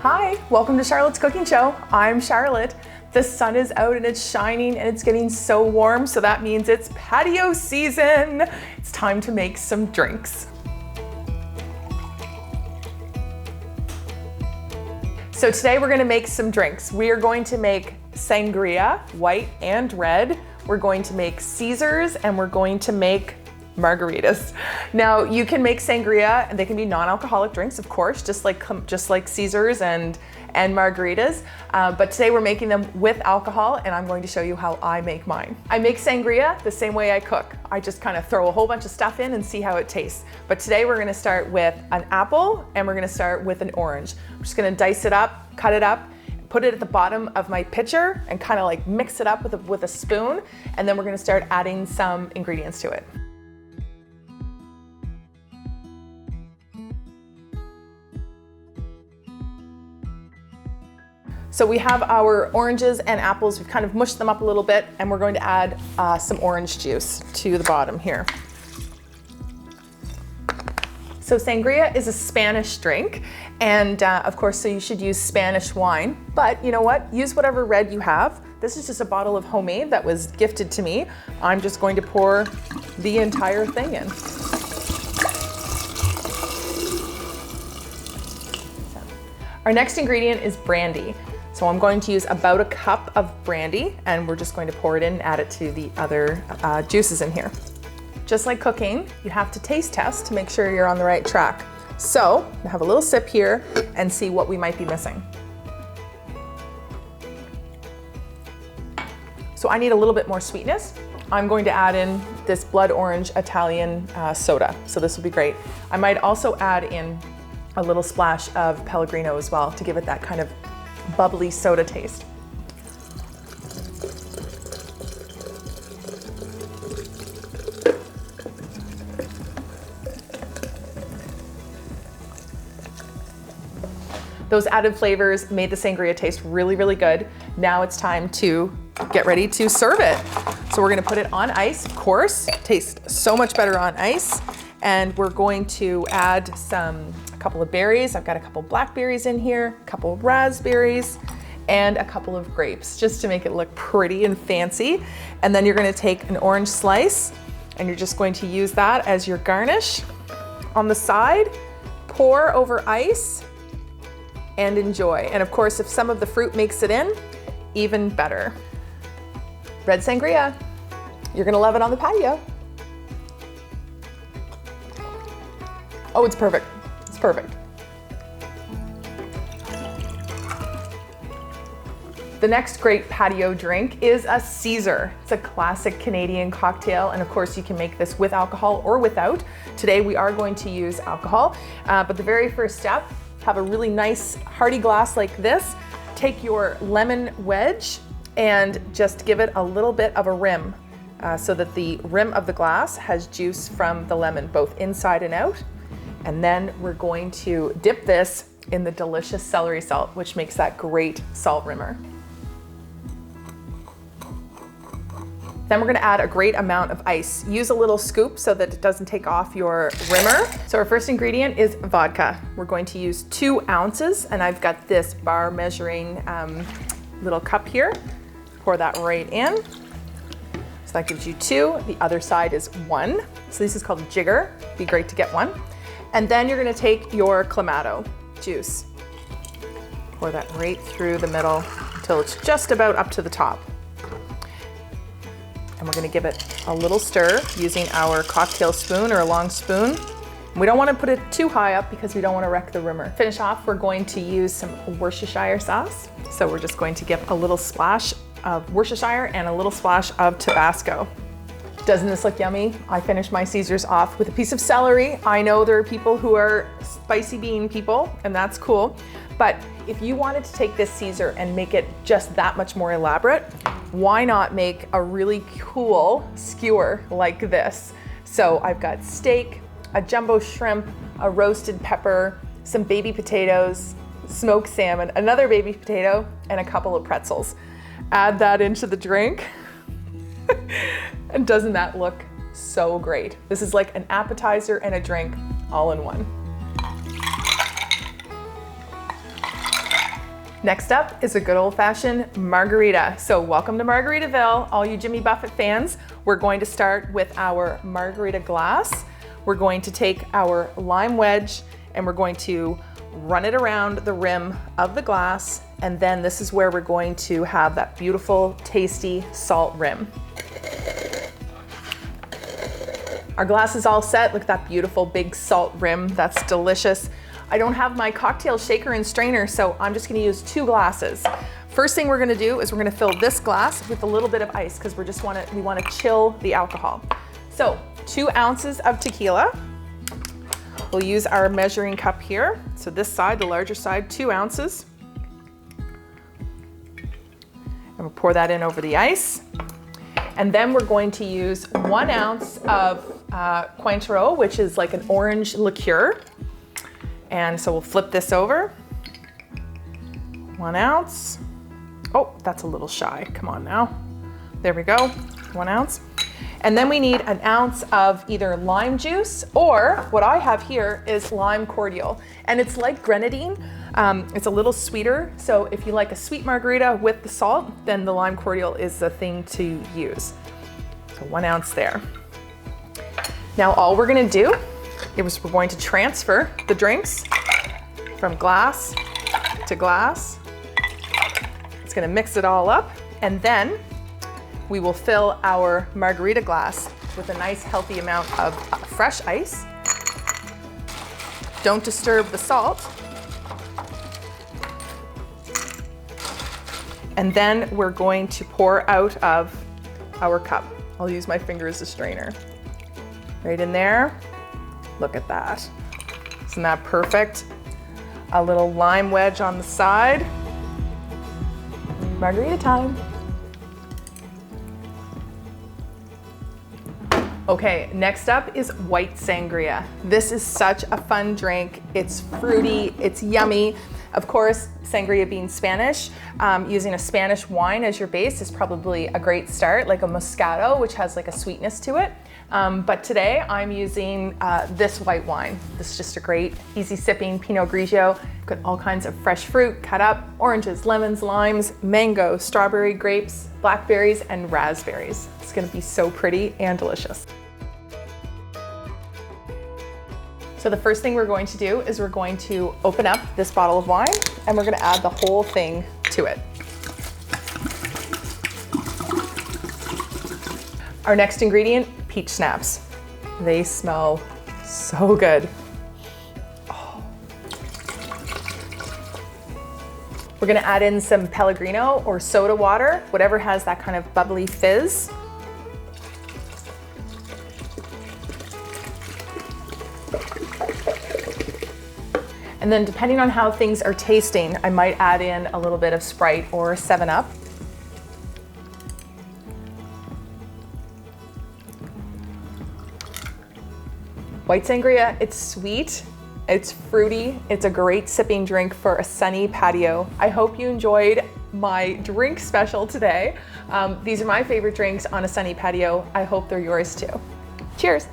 Hi, welcome to Charlotte's Cooking Show. I'm Charlotte. The sun is out and it's shining and it's getting so warm, so that means it's patio season. It's time to make some drinks. So today we're going to make some drinks. We are going to make sangria, white and red. We're going to make Caesars and we're going to make margaritas. Now you can make sangria and they can be non-alcoholic drinks, of course, just like Caesars and margaritas. But today we're making them with alcohol and I'm going to show you how I make mine. I make sangria the same way I cook. I just kind of throw a whole bunch of stuff in and see how it tastes. But today we're going to start with an apple and we're going to start with an orange. I'm just going to dice it up, cut it up, put it at the bottom of my pitcher and kind of like mix it up with a spoon. And then we're going to start adding some ingredients to it. So we have our oranges and apples. We've kind of mushed them up a little bit and we're going to add some orange juice to the bottom here. So sangria is a Spanish drink and of course, so you should use Spanish wine, but you know what? Use whatever red you have. This is just a bottle of homemade that was gifted to me. I'm just going to pour the entire thing in. Our next ingredient is brandy. So I'm going to use about a cup of brandy and we're just going to pour it in and add it to the other juices in here. Just like cooking, you have to taste test to make sure you're on the right track. So I'll have a little sip here and see what we might be missing. So I need a little bit more sweetness. I'm going to add in this blood orange Italian soda. So this will be great. I might also add in a little splash of Pellegrino as well to give it that kind of bubbly soda taste. Those added flavors made the sangria taste really, really good. Now it's time to get ready to serve it. So we're gonna put it on ice, of course. It tastes so much better on ice. And we're going to add a couple of berries. I've got a couple blackberries in here, a couple of raspberries, and a couple of grapes, just to make it look pretty and fancy. And then you're gonna take an orange slice, and you're just going to use that as your garnish on the side, pour over ice, and enjoy. And of course, if some of the fruit makes it in, even better. Red sangria. You're gonna love it on the patio. Oh, it's perfect. It's perfect. The next great patio drink is a Caesar. It's a classic Canadian cocktail, and of course you can make this with alcohol or without. Today we are going to use alcohol, but the very first step, have a really nice hearty glass like this. Take your lemon wedge and just give it a little bit of a rim so that the rim of the glass has juice from the lemon, both inside and out. And then we're going to dip this in the delicious celery salt, which makes that great salt rimmer. Then we're gonna add a great amount of ice. Use a little scoop so that it doesn't take off your rimmer. So our first ingredient is vodka. We're going to use 2 ounces, and I've got this bar measuring little cup here. Pour that right in. So that gives you 2. The other side is 1. So this is called a jigger. Be great to get 1. And then you're gonna take your Clamato juice. Pour that right through the middle until it's just about up to the top. And we're gonna give it a little stir using our cocktail spoon or a long spoon. We don't wanna put it too high up because we don't wanna wreck the rimmer. Finish off, we're going to use some Worcestershire sauce. So we're just going to give a little splash of Worcestershire and a little splash of Tabasco. Doesn't this look yummy? I finished my Caesars off with a piece of celery. I know there are people who are spicy bean people, and that's cool. But if you wanted to take this Caesar and make it just that much more elaborate, why not make a really cool skewer like this? So I've got steak, a jumbo shrimp, a roasted pepper, some baby potatoes, smoked salmon, another baby potato, and a couple of pretzels. Add that into the drink. And doesn't that look so great? This is like an appetizer and a drink all in one. Next up is a good old-fashioned margarita. So welcome to Margaritaville, all you Jimmy Buffett fans. We're going to start with our margarita glass. We're going to take our lime wedge and we're going to run it around the rim of the glass, and then this is where we're going to have that beautiful, tasty salt rim. Our glass is all set. Look at that beautiful big salt rim. That's delicious. I don't have my cocktail shaker and strainer, so I'm just gonna use 2 glasses. First thing we're gonna do is we're gonna fill this glass with a little bit of ice because we wanna chill the alcohol. So 2 ounces of tequila. We'll use our measuring cup here. So this side, the larger side, 2 ounces. And we'll pour that in over the ice. And then we're going to use 1 ounce of Cointreau, which is like an orange liqueur. And so we'll flip this over. 1 ounce. Oh, that's a little shy. Come on now. There we go, 1 ounce. And then we need 1 ounce of either lime juice, or what I have here is lime cordial. And it's like grenadine. It's a little sweeter. So if you like a sweet margarita with the salt, then the lime cordial is the thing to use. So 1 ounce there. Now all we're gonna do is we're going to transfer the drinks from glass to glass. It's gonna mix it all up, and then we will fill our margarita glass with a nice healthy amount of fresh ice. Don't disturb the salt. And then we're going to pour out of our cup. I'll use my finger as a strainer. Right in there. Look at that. Isn't that perfect? A little lime wedge on the side. Margarita time. Okay, next up is white sangria. This is such a fun drink. It's fruity, it's yummy. Of course, sangria being Spanish, using a Spanish wine as your base is probably a great start, like a Moscato, which has like a sweetness to it. But today I'm using this white wine. This is just a great, easy sipping Pinot Grigio. Got all kinds of fresh fruit cut up, oranges, lemons, limes, mango, strawberry, grapes, blackberries, and raspberries. It's gonna be so pretty and delicious. So the first thing we're going to do is we're going to open up this bottle of wine and we're gonna add the whole thing to it. Our next ingredient, peach schnapps. They smell so good. Oh. We're gonna add in some Pellegrino or soda water, whatever has that kind of bubbly fizz. And then depending on how things are tasting, I might add in a little bit of Sprite or 7-Up. White sangria, it's sweet, it's fruity, it's a great sipping drink for a sunny patio. I hope you enjoyed my drink special today. These are my favorite drinks on a sunny patio. I hope they're yours too. Cheers.